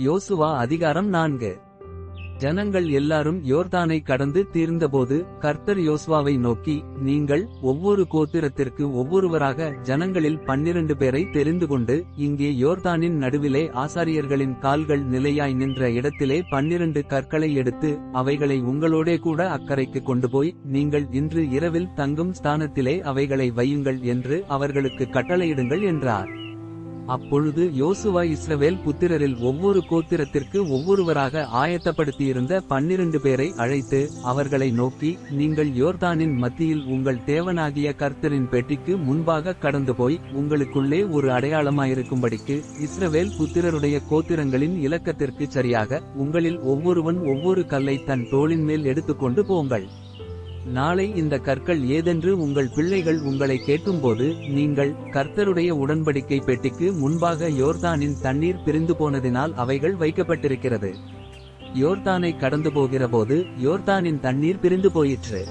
யோசுவா அதிகாரம் 4. ஜனங்கள் எல்லாரும் யோர்தானை கடந்து தீர்ந்தபோது கர்த்தர் யோசுவாவை நோக்கி, நீங்கள் ஒவ்வொரு கோத்திரத்திற்கு ஒவ்வொருவராக ஜனங்களில் 12 பேரை தெரிந்துகொண்டு இங்கே யோர்தானின் நடுவிலே ஆசாரியர்களின் கால்கள் நிலையாய் நின்ற இடத்திலே 12 கற்களை எடுத்து அவைகளை உங்களோடே கூட அக்கரைக்கு கொண்டுபோய் நீங்கள் இன்று இரவில் தங்கும் ஸ்தானத்திலே அவைகளை வையுங்கள் என்று அவர்களுக்கு கட்டளையிடுங்கள் என்றார். அப்பொழுது யோசுவா இஸ்ரவேல் புத்திரரில் ஒவ்வொரு கோத்திரத்திற்கு ஒவ்வொருவராக ஆயத்தப்படுத்தியிருந்த 12 பேரை அழைத்து அவர்களை நோக்கி, நீங்கள் யோர்தானின் மத்தியில் உங்கள் தேவனாகிய கர்த்தரின் பெட்டிக்கு முன்பாக கடந்து போய் உங்களுக்குள்ளே ஒரு அடையாளமாயிருக்கும்படிக்கு இஸ்ரவேல் புத்திரருடைய கோத்திரங்களின் இலக்கத்திற்கு சரியாக உங்களில் ஒவ்வொருவன் ஒவ்வொரு கல்லை தன் தோளின் மேல் எடுத்துக்கொண்டு போங்கள். நாளை இந்த கற்கள் ஏதென்று உங்கள் பிள்ளைகள் உங்களை கேட்கும்போது நீங்கள் கர்த்தருடைய உடன்படிக்கை பெட்டிக்கு முன்பாக யோர்தானின் தண்ணீர் பிரிந்து போனதினால் அவைகள் வைக்கப்பட்டிருக்கிறது. யோர்தானை கடந்து போகிறபோது யோர்தானின் தண்ணீர் பிரிந்து போயிற்று.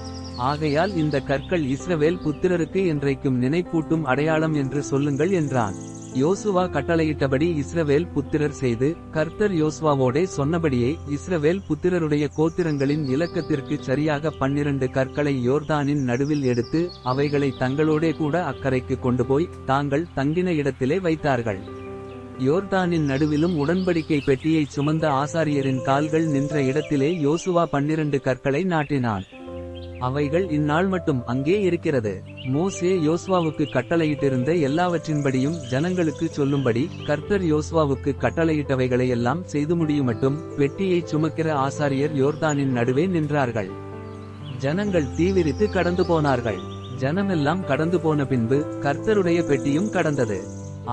ஆகையால் இந்த கற்கள் இஸ்ரவேல் புத்திரருக்கு என்றைக்கும் நினைப்பூட்டும் அடையாளம் என்று சொல்லுங்கள் என்றான். யோசுவா கட்டளையிட்டபடி இஸ்ரவேல் புத்திரர் செய்து கர்த்தர் யோசுவாவோடே சொன்னபடியே இஸ்ரவேல் புத்திரருடைய கோத்திரங்களின் இலக்கத்திற்கு சரியாக 12 கற்களை யோர்தானின் நடுவில் எடுத்து அவைகளை தங்களோடே கூட அக்கரைக்கு கொண்டுபோய் தாங்கள் தங்கின இடத்திலே வைத்தார்கள். யோர்தானின் நடுவிலும் உடன்படிக்கை பெட்டியை சுமந்த ஆசாரியரின் கால்கள் நின்ற இடத்திலே யோசுவா 12 கற்களை நாட்டினான். அவைகள் இந்நாள் மட்டும் அங்கே இருக்கிறது. மோசே யோசுவாவுக்கு கட்டளையிட்டிருந்த எல்லாவற்றின்படியும் ஜனங்களுக்கு சொல்லும்படி கர்த்தர் யோசுவாவுக்கு கட்டளையிட்டவைகளை எல்லாம் செய்து முடியுமட்டும் பெட்டியை சுமக்கிற ஆசாரியர் யோர்தானின் நடுவே நின்றார்கள். ஜனங்கள் தீவிரித்து கடந்து போனார்கள். ஜனமெல்லாம் கடந்து போன பின்பு கர்த்தருடைய பெட்டியும் கடந்தது.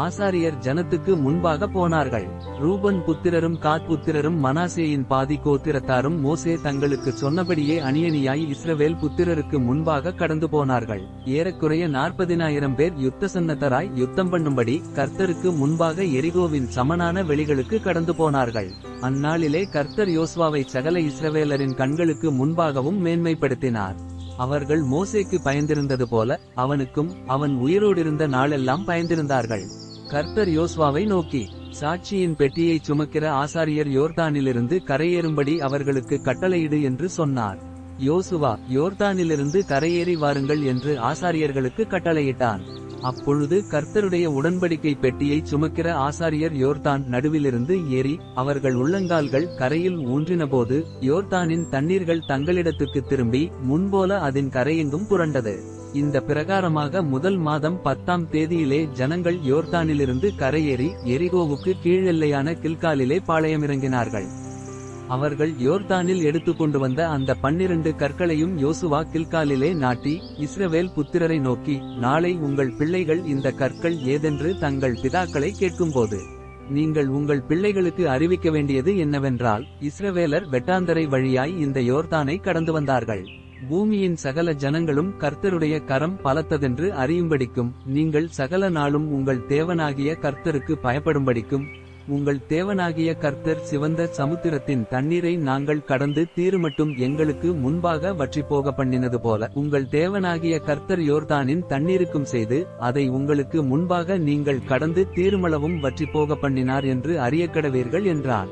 ஆசாரியர் ஜனத்துக்கு முன்பாக போனார்கள். ரூபன் புத்திரரும் காத் புத்திரரும் மனாசேயின் பாதி கோத்திரத்தாரும் மோசே தங்களுக்கு சொன்னபடியே அணியணியாய் இஸ்ரவேல் புத்திரருக்கு முன்பாக கடந்து போனார்கள். ஏறக்குறைய 40,000 பேர் யுத்த சன்னத்தராய் யுத்தம் பண்ணும்படி கர்த்தருக்கு முன்பாக எரிகோவின் சமனான வெளிகளுக்கு கடந்து போனார்கள். அந்நாளிலே கர்த்தர் யோசுவாவை சகல இஸ்ரவேலரின் கண்களுக்கு முன்பாகவும் மேன்மைப்படுத்தினார். அவர்கள் மோசேக்கு பயந்திருந்தது போல அவனுக்கும் அவன் உயிரோடிருந்த நாளெல்லாம் பயந்திருந்தார்கள். கர்த்தர் யோசுவாவை நோக்கி, சாட்சியின் பெட்டியை சுமக்கிற ஆசாரியர் யோர்தானிலிருந்து கரையேறும்படி அவர்களுக்கு கட்டளையிடு என்று சொன்னார். யோசுவா, யோர்தானிலிருந்து கரையேறி வாருங்கள் என்று ஆசாரியர்களுக்கு கட்டளையிட்டான். அப்பொழுது கர்த்தருடைய உடன்படிக்கை பெட்டியை சுமக்கிற ஆசாரியர் யோர்தான் நடுவிலிருந்து ஏறி அவர்கள் உள்ளங்கால்கள் கரையில் ஊன்றினபோது யோர்தானின் தண்ணீர்கள் தங்களிடத்துக்கு திரும்பி முன்போல அதன் கரையெங்கும் புரண்டது. இந்த பிரகாரமாக முதல் மாதம் 10ஆம் தேதியிலே ஜனங்கள் யோர்தானிலிருந்து கரையேறி எரிகோவுக்கு கீழெல்லையான கில்காலிலே பாளையமிறங்கினார்கள். அவர்கள் யோர்தானில் எடுத்துக்கொண்டு வந்த அந்த 12 கற்களையும் யோசுவா கில்காலிலே நாட்டி இஸ்ரவேல் புத்திரரை நோக்கி, நாளை உங்கள் பிள்ளைகள் இந்த கற்கள் ஏதென்று தங்கள் பிதாக்களை கேட்கும்போது நீங்கள் உங்கள் பிள்ளைகளுக்கு அறிவிக்க வேண்டியது என்னவென்றால், இஸ்ரவேலர் வெட்டாந்தரை வழியாய் இந்த யோர்தானை கடந்து வந்தார்கள். பூமியின் சகல ஜனங்களும் கர்த்தருடைய கரம் பலத்ததென்று அறியும்படிக்கும் நீங்கள் சகல நாளும் உங்கள் தேவனாகிய கர்த்தருக்கு பயப்படும்படிக்கும் உங்கள் தேவனாகிய கர்த்தர் சிவந்த சமுத்திரத்தின் தண்ணீரை நாங்கள் கடந்து தீருமட்டும் எங்களுக்கு முன்பாக வற்றிப்போக பண்ணினது போல உங்கள் தேவனாகிய கர்த்தர் யோர்தானின் தண்ணீருக்கும் செய்து அதை உங்களுக்கு முன்பாக நீங்கள் கடந்து தீருமளவும் வற்றிப்போக பண்ணினார் என்று அறியக்கடவீர்கள் என்றான்.